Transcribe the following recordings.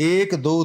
1, 2,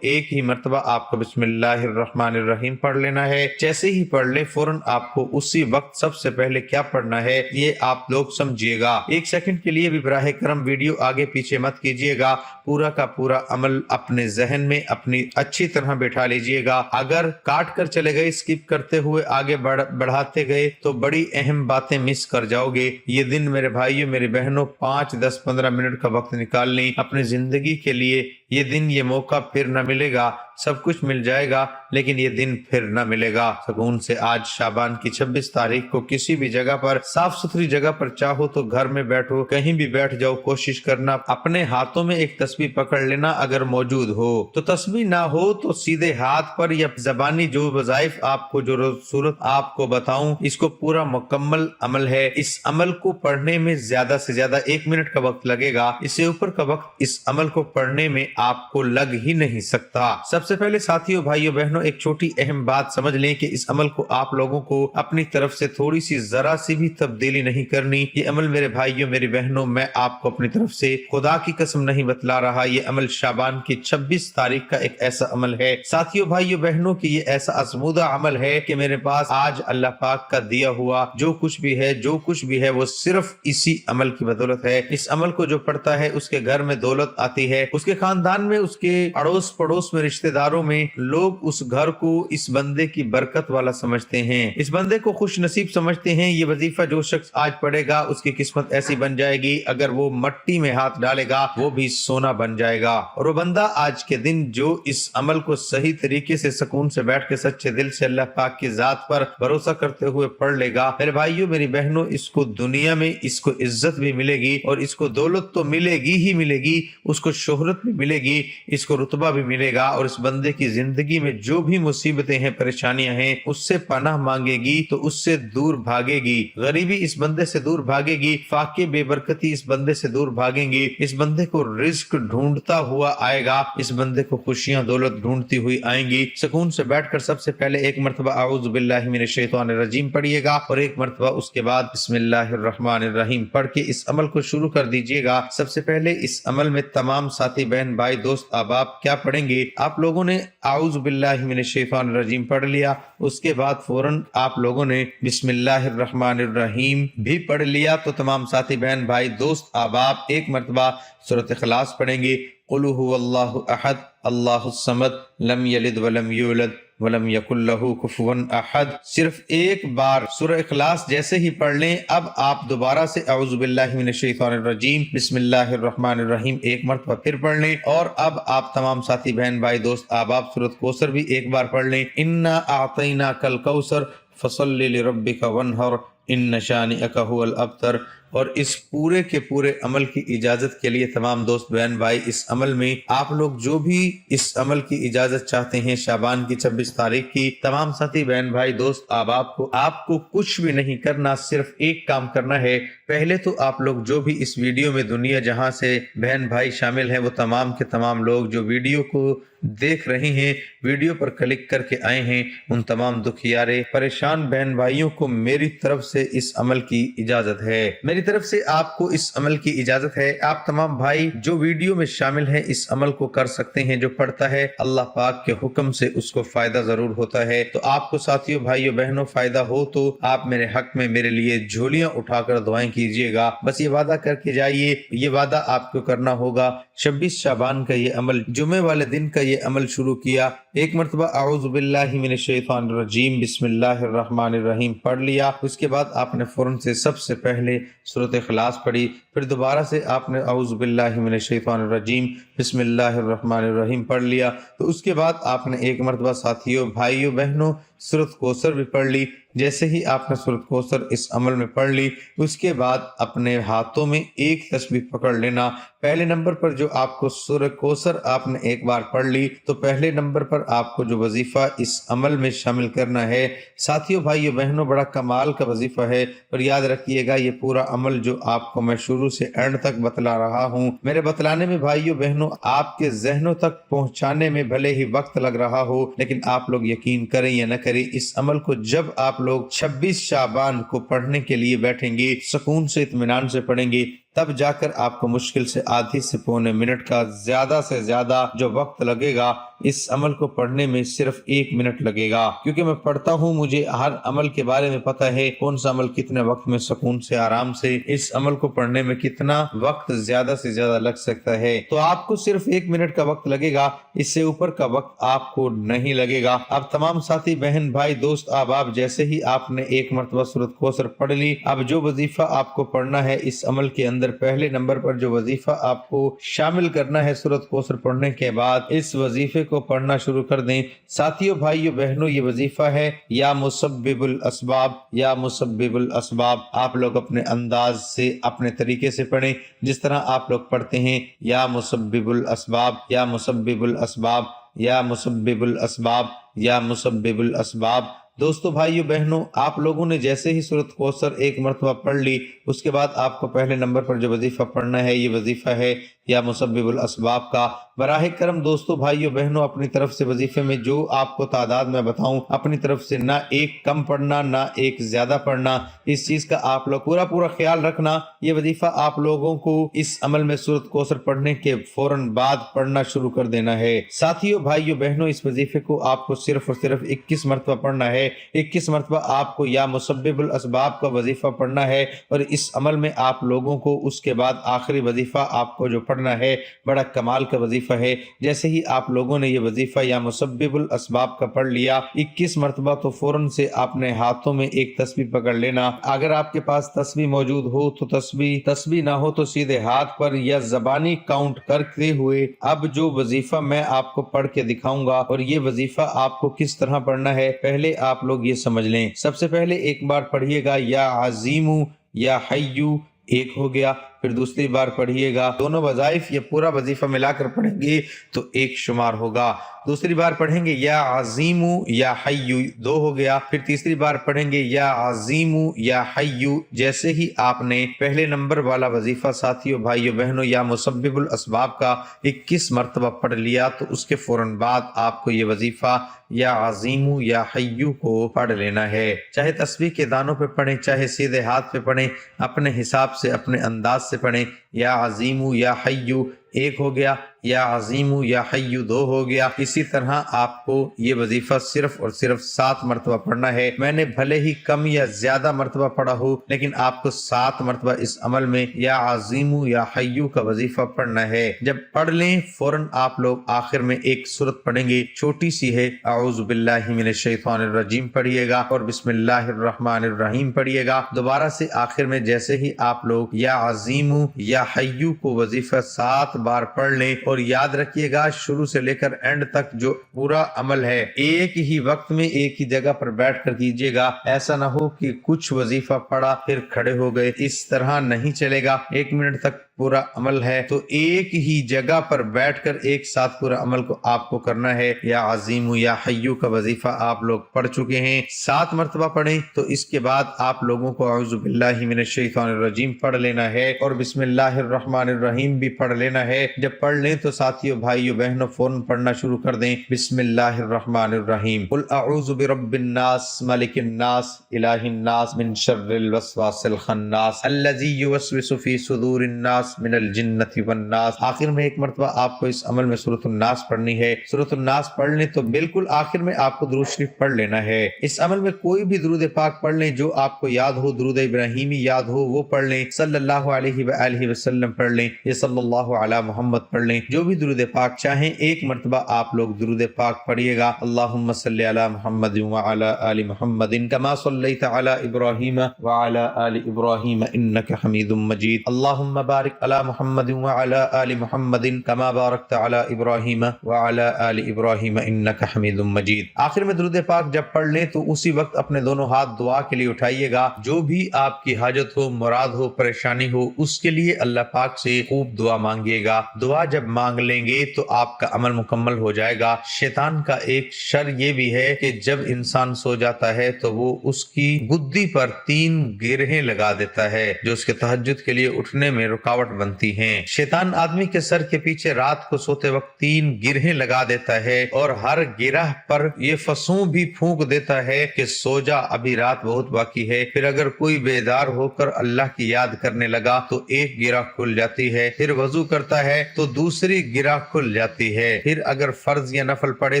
ایک ہی مرتبہ آپ کو بسم اللہ الرحمن الرحیم پڑھ لینا ہے۔ جیسے ہی پڑھ لے فوراً آپ کو اسی وقت سب سے پہلے کیا پڑھنا ہے یہ آپ لوگ سمجھیے گا۔ ایک سیکنڈ کے لیے بھی براہ کرم ویڈیو آگے پیچھے مت کیجیے گا، پورا کا پورا عمل اپنے ذہن میں اپنی اچھی طرح بٹھا لیجیے گا۔ اگر کاٹ کر چلے گئے، اسکپ کرتے ہوئے آگے بڑھاتے گئے تو بڑی اہم باتیں مس کر جاؤ گے۔ یہ دن میرے بھائیوں میری بہنوں 5 10 15 منٹ کا وقت نکال لیں اپنی زندگی کے لیے۔ یہ دن یہ موقع پھر نہ ملے گا، سب کچھ مل جائے گا لیکن یہ دن پھر نہ ملے گا۔ سکون سے آج شعبان کی 26 تاریخ کو کسی بھی جگہ پر، صاف ستھری جگہ پر، چاہو تو گھر میں بیٹھو، کہیں بھی بیٹھ جاؤ، کوشش کرنا اپنے ہاتھوں میں ایک تسبیح پکڑ لینا اگر موجود ہو تو، تسبیح نہ ہو تو سیدھے ہاتھ پر یا زبانی جو وظائف آپ کو جو صورت آپ کو بتاؤں، اس کو پورا مکمل عمل ہے۔ اس عمل کو پڑھنے میں زیادہ سے زیادہ 1 منٹ کا وقت لگے گا، اس سے اوپر کا وقت اس عمل کو پڑھنے میں آپ کو لگ ہی نہیں سکتا۔ سب سے پہلے ساتھیوں بھائیوں بہنوں ایک چھوٹی اہم بات سمجھ لیں کہ اس عمل کو آپ لوگوں کو اپنی طرف سے تھوڑی سی ذرا سی بھی تبدیلی نہیں کرنی۔ یہ عمل میرے بھائیوں میری بہنوں میں آپ کو اپنی طرف سے خدا کی قسم نہیں بتلا رہا، یہ عمل شعبان کی 26 تاریخ کا ایک ایسا عمل ہے ساتھیوں بھائیوں بہنوں کی، یہ ایسا آزمودہ عمل ہے کہ میرے پاس آج اللہ پاک کا دیا ہوا جو کچھ بھی ہے وہ صرف اسی عمل کی بدولت ہے۔ اس عمل کو جو پڑھتا ہے اس کے گھر میں دولت آتی ہے، اس کے خاندان میں، اس کے اڑوس پڑوس میں، رشتہ داروں میں لوگ اس گھر کو اس بندے کی برکت والا سمجھتے ہیں، اس بندے کو خوش نصیب سمجھتے ہیں۔ یہ وظیفہ جو شخص آج پڑھے گا اس کی قسمت ایسی بن جائے گی، اگر وہ مٹی میں ہاتھ ڈالے گا وہ بھی سونا بن جائے گا۔ اور وہ بندہ آج کے دن جو اس عمل کو صحیح طریقے سے سکون سے بیٹھ کے سچے دل سے اللہ پاک کی ذات پر بھروسہ کرتے ہوئے پڑھ لے گا، میرے بھائیوں میری بہنوں، اس کو دنیا میں اس کو عزت بھی ملے گی اور اس کو دولت تو ملے گی ہی ملے گی، اس کو شہرت بھی ملے گی، اس کو رتبہ بھی ملے گا، اور اس بندے کی زندگی میں جو بھی مصیبتیں ہیں پریشانیاں ہیں اس سے پناہ مانگے گی تو اس سے دور بھاگے گی، غریبی اس بندے سے دور بھاگے گی، فاقے بے برکتی اس بندے سے دور بھاگیں گی، اس بندے کو رزق ڈھونڈتا ہوا آئے گا، اس بندے کو خوشیاں دولت ڈھونڈتی ہوئی آئیں گی۔ سکون سے بیٹھ کر سب سے پہلے ایک مرتبہ اعوذ باللہ من الشیطان الرجیم پڑھیے گا اور ایک مرتبہ اس کے بعد بسم اللہ الرحمن الرحیم پڑھ کے اس عمل کو شروع کر دیجیے گا۔ سب سے پہلے اس عمل میں تمام ساتھی بہن بھائی دوست احباب کیا پڑھیں گے؟ آپ لوگوں نے اعوذ باللہ من الشیطان الرجیم پڑھ لیا، اس کے بعد فوراً آپ لوگوں نے بسم اللہ الرحمن الرحیم بھی پڑھ لیا، تو تمام ساتھی بہن بھائی دوست احباب ایک مرتبہ سورۃ اخلاص پڑھیں گے۔ قل هو اللہ احد اللہ الصمد لم یلد ولم یولد ولم یکن لہ کفوا احد۔ صرف ایک بار سورہ اخلاص جیسے ہی پڑھ لیں، اب آپ دوبارہ سے اعوذ باللہ من الشیطان الرجیم بسم اللہ الرحمن الرحیم ایک مرتبہ پھر پڑھ لیں، اور اب آپ تمام ساتھی بہن بھائی دوست احباب سورۃ کوثر بھی ایک بار پڑھ لیں۔ انا اعطیناک الکوثر فصل لربک وانحر ان شانئک هو الابتر۔ اور اس پورے کے پورے عمل کی اجازت کے لیے تمام دوست بہن بھائی اس عمل میں آپ لوگ جو بھی اس عمل کی اجازت چاہتے ہیں شعبان کی 26 تاریخ کی، تمام ساتھی بہن بھائی دوست احباب کو آپ کو کچھ بھی نہیں کرنا، صرف ایک کام کرنا ہے۔ پہلے تو آپ لوگ جو بھی اس ویڈیو میں دنیا جہاں سے بہن بھائی شامل ہیں وہ تمام کے تمام لوگ جو ویڈیو کو دیکھ رہے ہیں، ویڈیو پر کلک کر کے آئے ہیں، ان تمام دکھیارے پریشان بہن بھائیوں کو میری طرف سے اس عمل کی اجازت ہے، میری طرف سے آپ کو اس عمل کی اجازت ہے۔ آپ تمام بھائی جو ویڈیو میں شامل ہیں اس عمل کو کر سکتے ہیں، جو پڑھتا ہے اللہ پاک کے حکم سے اس کو فائدہ ضرور ہوتا ہے۔ تو آپ کو ساتھیوں بھائیوں بہنوں فائدہ ہو تو آپ میرے حق میں میرے لیے جھولیاں اٹھا کر دعائیں کیجیے گا، بس یہ وعدہ کر کے جائیے، یہ وعدہ آپ کو کرنا ہوگا۔ 26 شعبان کا یہ عمل، جمعے والے دن کا یہ عمل شروع کیا، ایک مرتبہ اعوذ باللہ من الشیطان الرجیم بسم اللہ الرحمن الرحیم پڑھ لیا، اس کے بعد آپ نے فوراً سے سب سے پہلے سورۃ اخلاص پڑھی، پھر دوبارہ سے آپ نے اعوذ باللہ من الشیطان الرجیم بسم اللہ الرحمن الرحیم پڑھ لیا، تو اس کے بعد آپ نے ایک مرتبہ ساتھیوں بھائیوں بہنوں سورۃ کوثر بھی پڑھ لی۔ جیسے ہی آپ نے سورۃ کوثر اس عمل میں پڑھ لی، اس کے بعد اپنے ہاتھوں میں ایک تسبیح پکڑ لینا۔ پہلے نمبر پر جو آپ کو سورۃ کوثر آپ نے ایک بار پڑھ لی، تو پہلے نمبر پر آپ کو جو وظیفہ اس عمل میں شامل کرنا ہے ساتھیوں بھائیوں بہنوں، بڑا کمال کا وظیفہ ہے، اور یاد رکھیے گا یہ پورا عمل جو آپ کو میں شروع سے اینڈ تک بتلا رہا ہوں، میرے بتلانے میں بھائیوں بہنوں آپ کے ذہنوں تک پہنچانے میں بھلے ہی وقت لگ رہا ہو، لیکن آپ لوگ یقین کریں یا نہ کریں، اس عمل کو جب آپ لوگ 26 شعبان کو پڑھنے کے لیے بیٹھیں گے، سکون سے اطمینان سے پڑھیں گے، تب جا کر آپ کو مشکل سے آدھی سے پونے منٹ کا زیادہ سے زیادہ جو وقت لگے گا اس عمل کو پڑھنے میں صرف 1 منٹ لگے گا، کیونکہ میں پڑھتا ہوں، مجھے ہر عمل کے بارے میں پتہ ہے کون سا عمل کتنے وقت میں سکون سے آرام سے اس عمل کو پڑھنے میں کتنا وقت زیادہ سے زیادہ لگ سکتا ہے۔ تو آپ کو صرف 1 منٹ کا وقت لگے گا، اس سے اوپر کا وقت آپ کو نہیں لگے گا۔ اب تمام ساتھی بہن بھائی دوست احباب، جیسے ہی آپ نے 1 مرتبہ سورۃ کوثر پڑھ لی، اب جو وظیفہ آپ کو پڑھنا ہے اس عمل کے اندر پہلے نمبر پر جو وظیفہ آپ کو شامل کرنا ہے سورۃ کوثر پڑھنے کے بعد، اس وظیفے کو پڑھنا شروع کر دیں۔ ساتھیوں بھائیوں بہنوں، یہ وظیفہ ہے یا مسبب الاسباب، یا مسبب الاسباب۔ آپ لوگ اپنے انداز سے اپنے طریقے سے پڑھیں، جس طرح آپ لوگ پڑھتے ہیں یا مسبب الاسباب، یا مسبب الاسباب، یا مسبب الاسباب، یا مسبب الاسباب۔ دوستو بھائیو بہنوں، آپ لوگوں نے جیسے ہی سورۃ کوثر 1 مرتبہ پڑھ لی، اس کے بعد آپ کو پہلے نمبر پر جو وظیفہ پڑھنا ہے یہ وظیفہ ہے یا مسبب الاسباب کا۔ براہ کرم دوستو بھائیو بہنوں، اپنی طرف سے وظیفے میں جو آپ کو تعداد میں بتاؤں، اپنی طرف سے نہ ایک کم پڑھنا نہ ایک زیادہ پڑھنا، اس چیز کا آپ لوگ پورا خیال رکھنا۔ یہ وظیفہ آپ لوگوں کو اس عمل میں سورۃ کوثر پڑھنے کے فوراً بعد پڑھنا شروع کر دینا ہے۔ ساتھیوں بھائیو بہنوں، اس وظیفے کو آپ کو صرف اور صرف 21 مرتبہ پڑھنا ہے۔ 21 مرتبہ آپ کو یا مسبب الاسباب کا وظیفہ پڑھنا ہے، اور اس عمل میں آپ لوگوں کو اس کے بعد آخری وظیفہ آپ کو جو پڑھنا ہے بڑا کمال کا وظیفہ ہے۔ جیسے ہی آپ لوگوں نے یہ وظیفہ یا مسبب الاسباب کا پڑھ لیا 21 مرتبہ، تو فوراً سے اپنے ہاتھوں میں ایک تسبیح پکڑ لینا۔ اگر آپ کے پاس تسبیح موجود ہو تو تسبیح نہ ہو تو سیدھے ہاتھ پر یا زبانی کاؤنٹ کرتے ہوئے اب جو وظیفہ میں آپ کو پڑھ کے دکھاؤں گا، اور یہ وظیفہ آپ کو کس طرح پڑھنا ہے پہلے آپ لوگ یہ سمجھ لیں۔ سب سے پہلے ایک بار پڑھیے گا یا عظیمو یا حیو، ایک ہو گیا، پھر دوسری بار پڑھیے گا، دونوں وظائف یہ پورا وظیفہ ملا کر پڑھیں گے تو 1 شمار ہوگا۔ دوسری بار پڑھیں گے یا عظیمو یا حیو، 2 ہو گیا، پھر تیسری بار پڑھیں گے یا عظیمو یا حیو۔ جیسے ہی آپ نے پہلے نمبر والا وظیفہ ساتھیوں بھائیوں بہنوں یا مسبب الاسباب کا 21 مرتبہ پڑھ لیا، تو اس کے فوراً بعد آپ کو یہ وظیفہ یا عظیمو یا حیو کو پڑھ لینا ہے۔ چاہے تسبیح کے دانوں پہ پڑھیں، چاہے سیدھے ہاتھ پہ پڑھیں، اپنے حساب سے اپنے انداز سے پڑھیں۔ یا عظیمو یا حیو 1 ہو گیا، یا عظیمو یا حیو 2 ہو گیا۔ اسی طرح آپ کو یہ وظیفہ صرف اور صرف 7 مرتبہ پڑھنا ہے۔ میں نے بھلے ہی کم یا زیادہ مرتبہ پڑھا ہو، لیکن آپ کو 7 مرتبہ اس عمل میں یا عظیمو یا حیو کا وظیفہ پڑھنا ہے۔ جب پڑھ لیں فوراً آپ لوگ آخر میں ایک سورت پڑھیں گے، چھوٹی سی ہے، اعوذ باللہ من الشیطان الرجیم پڑھیے گا، اور بسم اللہ الرحمن الرحیم پڑھیے گا۔ دوبارہ سے آخر میں جیسے ہی آپ لوگ یا عظیمو یا حیو کو وظیفہ 7 بار پڑھ لیں، اور یاد رکھیے گا شروع سے لے کر اینڈ تک جو پورا عمل ہے ایک ہی وقت میں ایک ہی جگہ پر بیٹھ کر کیجیے گا۔ ایسا نہ ہو کہ کچھ وظیفہ پڑھا پھر کھڑے ہو گئے، اس طرح نہیں چلے گا۔ 1 منٹ تک پورا عمل ہے تو ایک ہی جگہ پر بیٹھ کر ایک ساتھ پورا عمل کو آپ کو کرنا ہے۔ یا عظیم یا حیو کا وظیفہ آپ لوگ پڑھ چکے ہیں، 7 مرتبہ پڑھیں، تو اس کے بعد آپ لوگوں کو اعوذ باللہ من الشیطان الرجیم پڑھ لینا ہے، اور بسم اللہ الرحمن الرحیم بھی پڑھ لینا ہے۔ جب پڑھ لیں تو ساتھیوں بھائیوں بہنوں فوراً پڑھنا شروع کر دیں۔ بسم اللہ الرحمن الرحیم، قل اعوذ برب الناس ملک الناس الہ الناس من شر الوسواس الخناس الذی یوسوس فی صدور الناس من الجنۃ والناس۔ آخر میں 1 مرتبہ آپ کو اس عمل میں سورۃ الناس پڑھنی ہے۔ سورۃ الناس پڑھ لیں تو بالکل آخر میں آپ کو درود شریف پڑھ لینا ہے۔ اس عمل میں کوئی بھی درود پاک پڑھ لیں جو آپ کو یاد ہو، درود ابراہیمی یاد ہو وہ پڑھ لیں، صلی اللہ علیہ وآلہ وسلم پڑھ لیں، یا صلی اللہ علی محمد پڑھ لیں، جو بھی درود پاک چاہیں 1 مرتبہ آپ لوگ درود پاک پڑھیے گا۔ اللہم صلی علی محمد وعلی آل محمد کما صلیت علی ابراہیم وعلی آل ابراہیم انک حمید مجید۔ اللہم بارک علی محمد وعلی آل محمد کما بارکت علی ابراہیم وعلی آل ابراہیم انک حمید مجید۔ آخر میں درود پاک جب پڑھ لیں تو اسی وقت اپنے دونوں ہاتھ دعا کے لیے اٹھائیے گا۔ جو بھی آپ کی حاجت ہو، مراد ہو، پریشانی ہو، اس کے لیے اللہ پاک سے خوب دعا مانگیے گا۔ دعا جب مانگ لیں گے تو آپ کا عمل مکمل ہو جائے گا۔ شیطان کا ایک شر یہ بھی ہے کہ جب انسان سو جاتا ہے تو وہ اس کی گدی پر 3 گرہیں لگا دیتا ہے، جو اس کے تہجد کے لیے اٹھنے میں رکاوٹ رکاوٹ بنتی ہیں۔ شیطان آدمی کے سر کے پیچھے رات کو سوتے وقت 3 گرہیں لگا دیتا ہے اور ہر گرہ پر یہ فسوں بھی پھونک دیتا ہے کہ سو جا، ابھی رات بہت باقی ہے۔ پھر اگر کوئی بیدار ہو کر اللہ کی یاد کرنے لگا تو ایک گرہ کھل جاتی ہے، پھر وضو کرتا ہے تو دوسری گرہ کھل جاتی ہے، پھر اگر فرض یا نفل پڑھے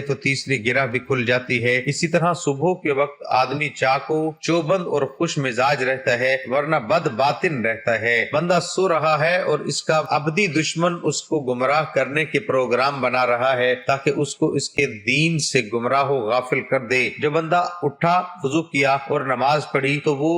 تو تیسری گرہ بھی کھل جاتی ہے۔ اسی طرح صبح کے وقت آدمی چاقو چوبند اور خوش مزاج رہتا ہے، ورنہ بد باطن رہتا ہے۔ بندہ سو رہا ہے اور اس کا ابدی دشمن اس کو گمراہ کرنے کے پروگرام بنا رہا ہے تاکہ اس کو اس کے دین سے گمراہ و غافل کر دے۔ جو بندہ اٹھا، وضو کیا اور نماز پڑھی تو وہ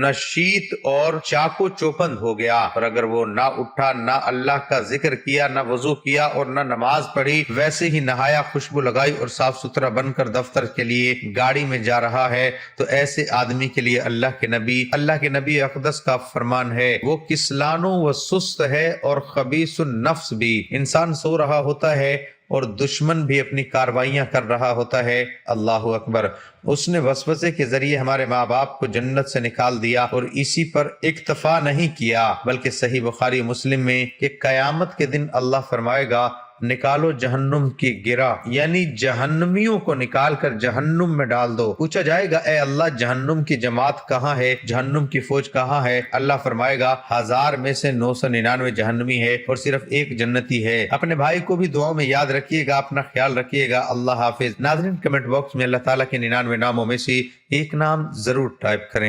نشیط اور چاقو چوبند ہو گیا، اور اگر وہ نہ اٹھا، نہ اللہ کا ذکر کیا، نہ وضو کیا اور نہ نماز پڑھی، ویسے ہی نہایا، خوشبو لگائی اور صاف ستھرا بن کر دفتر کے لیے گاڑی میں جا رہا ہے، تو ایسے آدمی کے لیے اللہ کے نبی اقدس کا فرمان ہے، وہ کسلان و سست ہے اور خبیث النفس بھی۔ انسان سو رہا ہوتا ہے اور دشمن بھی اپنی کاروائیاں کر رہا ہوتا ہے۔ اللہ اکبر۔ اس نے وسوسے کے ذریعے ہمارے ماں باپ کو جنت سے نکال دیا اور اسی پر اکتفا نہیں کیا، بلکہ صحیح بخاری مسلم میں کہ قیامت کے دن اللہ فرمائے گا، نکالو جہنم کی گرہ، یعنی جہنمیوں کو نکال کر جہنم میں ڈال دو۔ پوچھا جائے گا، اے اللہ جہنم کی جماعت کہاں ہے، جہنم کی فوج کہاں ہے؟ اللہ فرمائے گا 1000 میں سے 999 جہنمی ہے اور صرف ایک جنتی ہے۔ اپنے بھائی کو بھی دعاؤں میں یاد رکھیے گا، اپنا خیال رکھیے گا۔ اللہ حافظ۔ ناظرین، کمنٹ باکس میں اللہ تعالیٰ کے 99 ناموں میں سے ایک نام ضرور ٹائپ کریں۔